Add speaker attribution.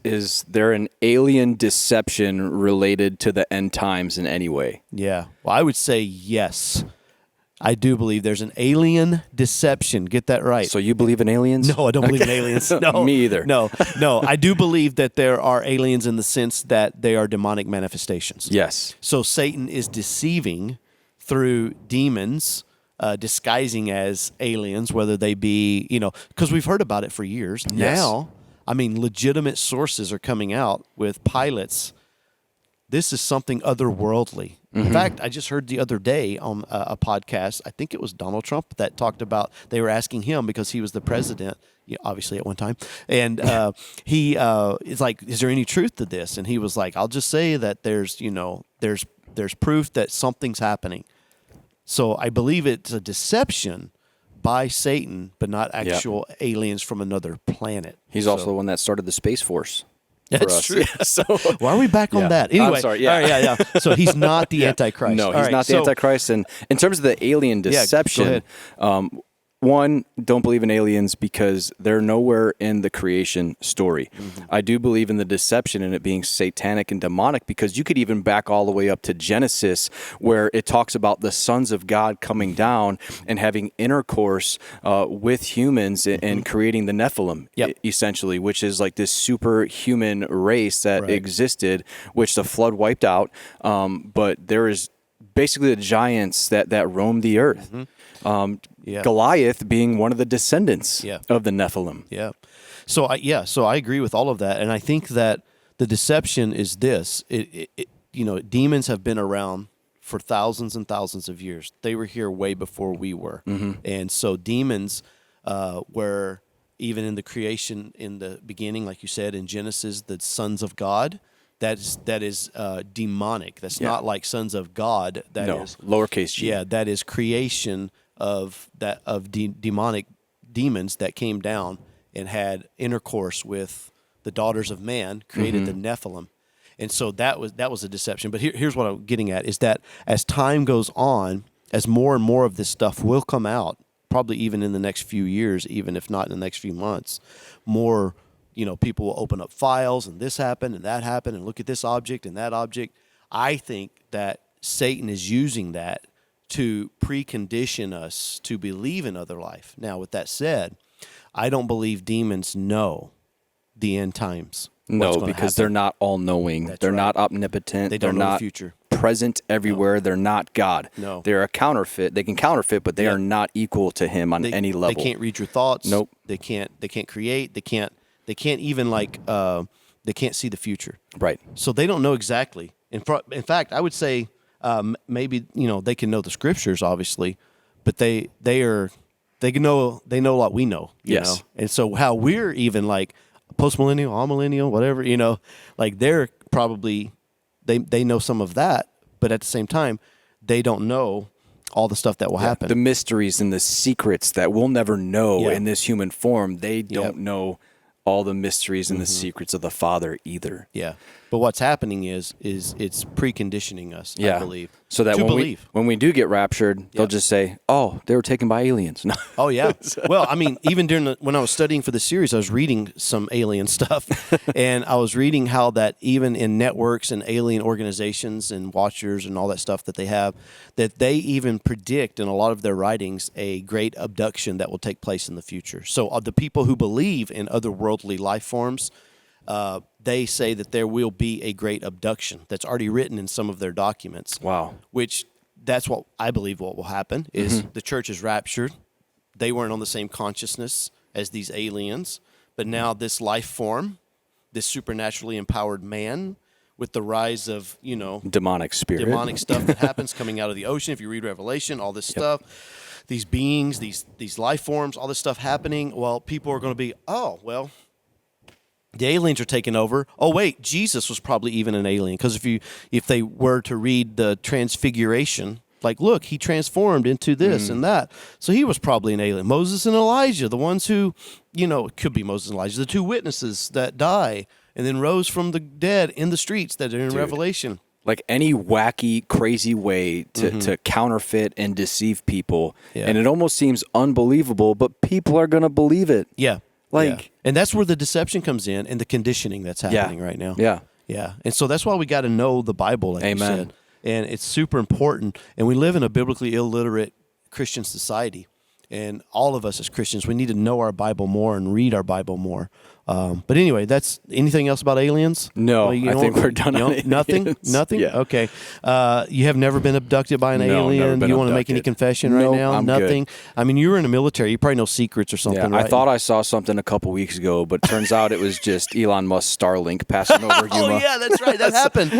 Speaker 1: Is there an alien deception related to the end times in any way?
Speaker 2: Yeah. Well, I would say yes. I do believe there's an alien deception. Get that right.
Speaker 1: So you believe in aliens?
Speaker 2: No, I don't believe in aliens. No,
Speaker 1: Me either.
Speaker 2: No. I do believe that there are aliens in the sense that they are demonic manifestations.
Speaker 1: Yes.
Speaker 2: So Satan is deceiving through demons, disguising as aliens, whether they be, because we've heard about it for years.
Speaker 1: Yes.
Speaker 2: Now, I mean, legitimate sources are coming out with pilots. This is something otherworldly. In fact, I just heard the other day on a podcast, I think it was Donald Trump, that talked about, they were asking him because he was the president, obviously at one time, and he is like, is there any truth to this? And he was like, I'll just say that there's proof that something's happening. So I believe it's a deception by Satan, but not actual aliens from another planet.
Speaker 1: He's also the one that started the Space Force.
Speaker 2: That's true.
Speaker 1: So
Speaker 2: why are we back on that? Anyway,
Speaker 1: I'm sorry. Yeah.
Speaker 2: All right, yeah. So he's not the Antichrist.
Speaker 1: No, he's not the Antichrist. And in terms of the alien deception, one, don't believe in aliens because they're nowhere in the creation story. I do believe in the deception and it being satanic and demonic because you could even back all the way up to Genesis where it talks about the sons of God coming down and having intercourse with humans and creating the Nephilim, essentially, which is like this superhuman race that existed, which the flood wiped out. But there is basically the giants that roam the earth. Goliath being one of the descendants of the Nephilim. Yeah.
Speaker 2: So I agree with all of that, and I think that the deception is this. Demons have been around for thousands and thousands of years. They were here way before we were, and so demons were even in the creation in the beginning, like you said in Genesis, the sons of God. That is demonic. That's not like sons of God. That is
Speaker 1: lowercase g.
Speaker 2: Yeah, that is creation of demonic demons that came down and had intercourse with the daughters of man, created the Nephilim, and so that was a deception. But here's what I'm getting at is that as time goes on, as more and more of this stuff will come out, probably even in the next few years, even if not in the next few months, more. People will open up files and this happened and that happened and look at this object and that object. I think that Satan is using that to precondition us to believe in other life. Now, with that said, I don't believe demons know the end times.
Speaker 1: No, because they're not all-knowing. They're not omnipotent.
Speaker 2: They don't know the future.
Speaker 1: Present everywhere. No. They're not God.
Speaker 2: No.
Speaker 1: They're a counterfeit. They can counterfeit, but they are not equal to him on any level.
Speaker 2: They can't read your thoughts.
Speaker 1: Nope.
Speaker 2: They can't create. They can't even they can't see the future.
Speaker 1: Right.
Speaker 2: So they don't know exactly. In fact, I would say maybe they can know the scriptures, obviously, but they know a lot we know. You know? And so how we're even like post-millennial, all-millennial, whatever, like they're probably they know some of that, but at the same time, they don't know all the stuff that will happen.
Speaker 1: The mysteries and the secrets that we'll never know in this human form. They don't know all the mysteries and the secrets of the Father either. Yeah.
Speaker 2: But what's happening is it's preconditioning us, I believe.
Speaker 1: So that when we do get raptured, they'll just say, oh, they were taken by aliens. No.
Speaker 2: Oh, yeah. Well, I mean, even when I was studying for the series, I was reading some alien stuff. And I was reading how that even in networks and alien organizations and watchers and all that stuff that they have, that they even predict in a lot of their writings a great abduction that will take place in the future. So the people who believe in otherworldly life forms, they say that there will be a great abduction that's already written in some of their documents.
Speaker 1: Wow.
Speaker 2: Which that's what I believe what will happen is the church is raptured. They weren't on the same consciousness as these aliens, but now this life form, this supernaturally empowered man with the rise of,
Speaker 1: demonic
Speaker 2: stuff that happens coming out of the ocean. If you read Revelation, all this stuff, these beings, these life forms, all this stuff happening. Well, people are going to be, the aliens are taking over. Oh, wait, Jesus was probably even an alien. Because if they were to read the Transfiguration, like, look, he transformed into this and that. So he was probably an alien. Moses and Elijah, the ones who, it could be Moses and Elijah, the two witnesses that die and then rose from the dead in the streets that are in Revelation.
Speaker 1: Like any wacky, crazy way to counterfeit and deceive people. Yeah. And it almost seems unbelievable, but people are going to believe it.
Speaker 2: Yeah.
Speaker 1: Like,
Speaker 2: and that's where the deception comes in and the conditioning that's happening right now.
Speaker 1: Yeah.
Speaker 2: Yeah. And so that's why we got to know the Bible, like
Speaker 1: Amen.
Speaker 2: you said. And it's super important. And we live in a biblically illiterate Christian society. And all of us as Christians, we need to know our Bible more and read our Bible more. But anyway, that's anything else about aliens?
Speaker 1: No, I think we're done on aliens.
Speaker 2: Nothing?
Speaker 1: Yeah.
Speaker 2: Okay. You have never been abducted by an
Speaker 1: No,
Speaker 2: alien?
Speaker 1: never been
Speaker 2: You want to make any
Speaker 1: abducted.
Speaker 2: confession right
Speaker 1: Nope,
Speaker 2: now?
Speaker 1: I'm
Speaker 2: Nothing?
Speaker 1: good.
Speaker 2: I mean, you were in the military. You probably know secrets or something,
Speaker 1: Yeah,
Speaker 2: right?
Speaker 1: I thought I saw something a couple weeks ago, but turns out it was just Elon Musk's Starlink passing over Yuma.
Speaker 2: Oh, yeah, that's right. That happened.